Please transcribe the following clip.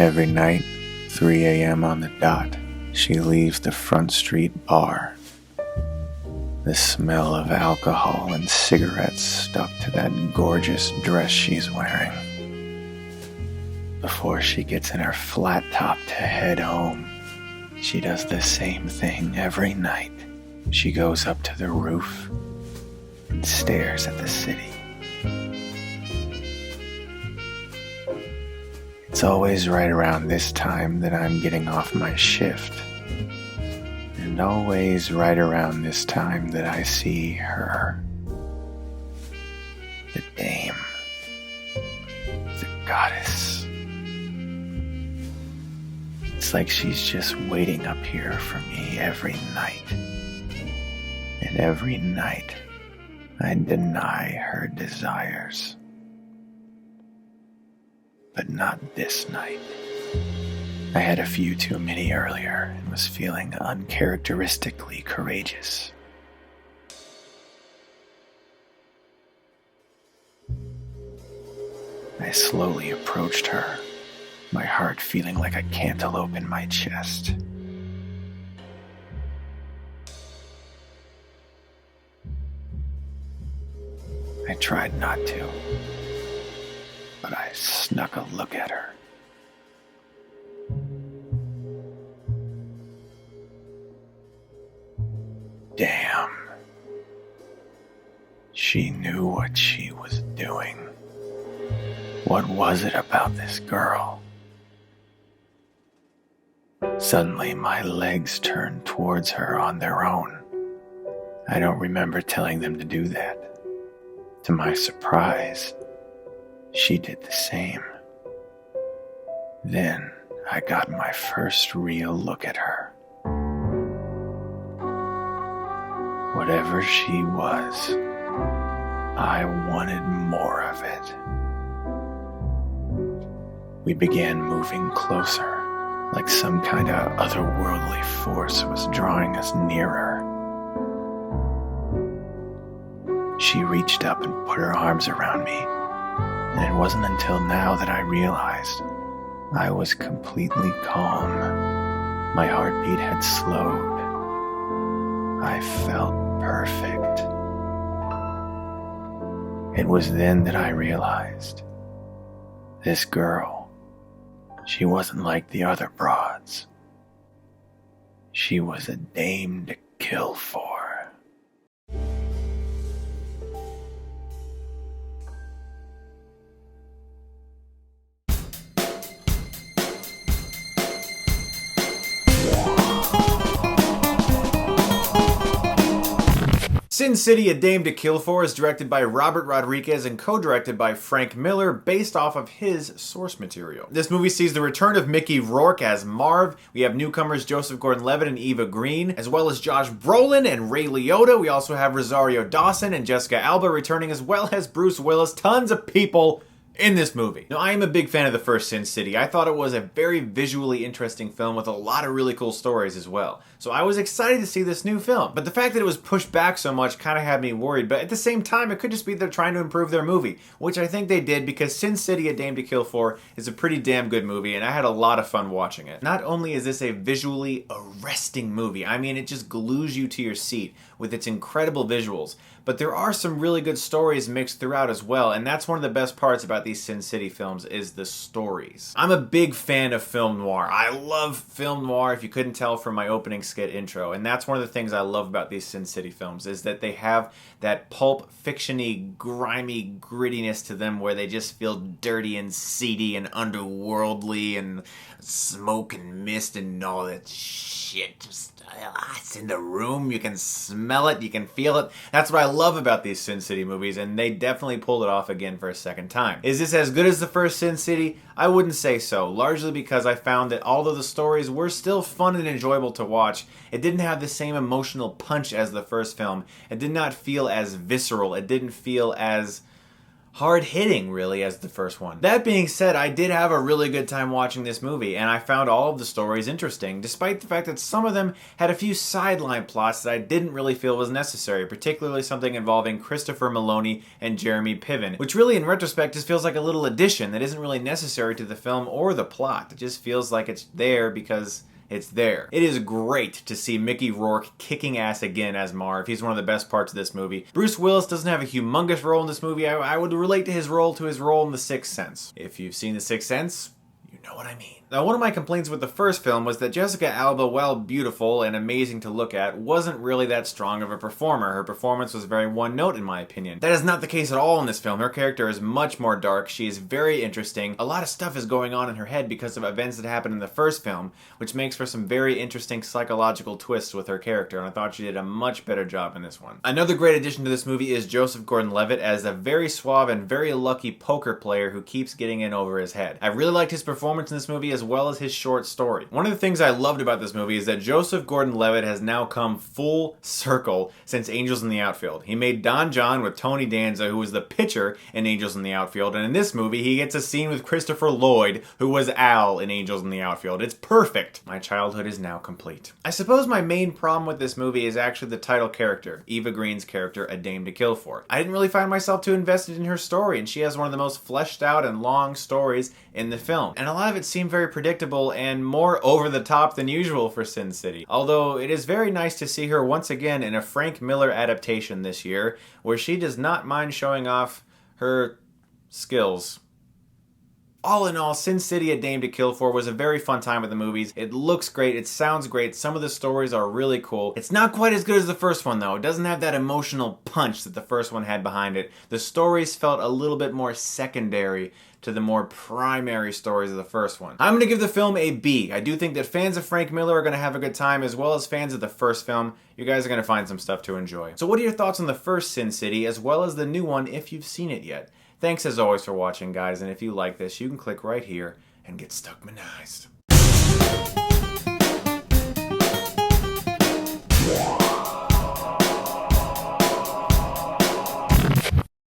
Every night, 3 a.m. on the dot, she leaves the Front Street bar. The smell of alcohol and cigarettes stuck to that gorgeous dress she's wearing. Before she gets in her flat top to head home, she does the same thing every night. She goes up to the roof and stares at the city. It's always right around this time that I'm getting off my shift. And always right around this time that I see her. The dame. The goddess. It's like she's just waiting up here for me every night. And every night, I deny her desires. But not this night. I had a few too many earlier and was feeling uncharacteristically courageous. I slowly approached her, my heart feeling like a cantaloupe in my chest. I tried not to, but I snuck a look at her. Damn. She knew what she was doing. What was it about this girl? Suddenly, my legs turned towards her on their own. I don't remember telling them to do that. To my surprise, she did the same. Then I got my first real look at her. Whatever she was, I wanted more of it. We began moving closer, like some kind of otherworldly force was drawing us nearer. She reached up and put her arms around me, and it wasn't until now that I realized I was completely calm. My heartbeat had slowed. I felt perfect. It was then that I realized this girl, she wasn't like the other broads. She was a dame to kill for. Sin City, A Dame to Kill For is directed by Robert Rodriguez and co-directed by Frank Miller based off of his source material. This movie sees the return of Mickey Rourke as Marv. We have newcomers Joseph Gordon-Levitt and Eva Green, as well as Josh Brolin and Ray Liotta. We also have Rosario Dawson and Jessica Alba returning, as well as Bruce Willis. Tons of people in this movie. Now, I am a big fan of the first Sin City. I thought it was a very visually interesting film with a lot of really cool stories as well. So I was excited to see this new film. But the fact that it was pushed back so much kind of had me worried. But at the same time, it could just be they're trying to improve their movie, which I think they did, because Sin City, A Dame to Kill For is a pretty damn good movie, and I had a lot of fun watching it. Not only is this a visually arresting movie, I mean, it just glues you to your seat with its incredible visuals, but there are some really good stories mixed throughout as well, and that's one of the best parts about these Sin City films is the stories. I'm a big fan of film noir. I love film noir, if you couldn't tell from my opening skit intro, and that's one of the things I love about these Sin City films, is that they have that pulp fiction-y, grimy grittiness to them where they just feel dirty and seedy and underworldly and smoke and mist and all that shit. Just it's in the room, you can smell it, you can feel it. That's what I love about these Sin City movies, and they definitely pulled it off again for a second time. Is this as good as the first Sin City? I wouldn't say so, largely because I found that although the stories were still fun and enjoyable to watch, it didn't have the same emotional punch as the first film. It did not feel as visceral, it didn't feel as hard-hitting, really, as the first one. That being said, I did have a really good time watching this movie, and I found all of the stories interesting, despite the fact that some of them had a few sideline plots that I didn't really feel was necessary, particularly something involving Christopher Maloney and Jeremy Piven, which really, in retrospect, just feels like a little addition that isn't really necessary to the film or the plot. It just feels like it's there because it's there. It is great to see Mickey Rourke kicking ass again as Marv. He's one of the best parts of this movie. Bruce Willis doesn't have a humongous role in this movie. I would relate to his role in The Sixth Sense. If you've seen The Sixth Sense, you know what I mean. Now, one of my complaints with the first film was that Jessica Alba, while beautiful and amazing to look at, wasn't really that strong of a performer. Her performance was very one-note, in my opinion. That is not the case at all in this film. Her character is much more dark. She is very interesting. A lot of stuff is going on in her head because of events that happened in the first film, which makes for some very interesting psychological twists with her character, and I thought she did a much better job in this one. Another great addition to this movie is Joseph Gordon-Levitt as a very suave and very lucky poker player who keeps getting in over his head. I really liked his performance in this movie as well as his short story. One of the things I loved about this movie is that Joseph Gordon-Levitt has now come full circle since Angels in the Outfield. He made Don John with Tony Danza, who was the pitcher in Angels in the Outfield, and in this movie he gets a scene with Christopher Lloyd, who was Al in Angels in the Outfield. It's perfect. My childhood is now complete. I suppose my main problem with this movie is actually the title character, Eva Green's character, A Dame to Kill For. I didn't really find myself too invested in her story, and she has one of the most fleshed out and long stories in the film. And a lot of it seemed very predictable and more over the top than usual for Sin City. Although it is very nice to see her once again in a Frank Miller adaptation this year, where she does not mind showing off her skills. All in all, Sin City: A Dame to Kill For was a very fun time at the movies. It looks great, it sounds great, some of the stories are really cool. It's not quite as good as the first one though. It doesn't have that emotional punch that the first one had behind it. The stories felt a little bit more secondary to the more primary stories of the first one. I'm gonna give the film a B. I do think that fans of Frank Miller are gonna have a good time, as well as fans of the first film. You guys are gonna find some stuff to enjoy. So what are your thoughts on the first Sin City, as well as the new one if you've seen it yet? Thanks as always for watching, guys, and if you like this, you can click right here and get Stuckmanized.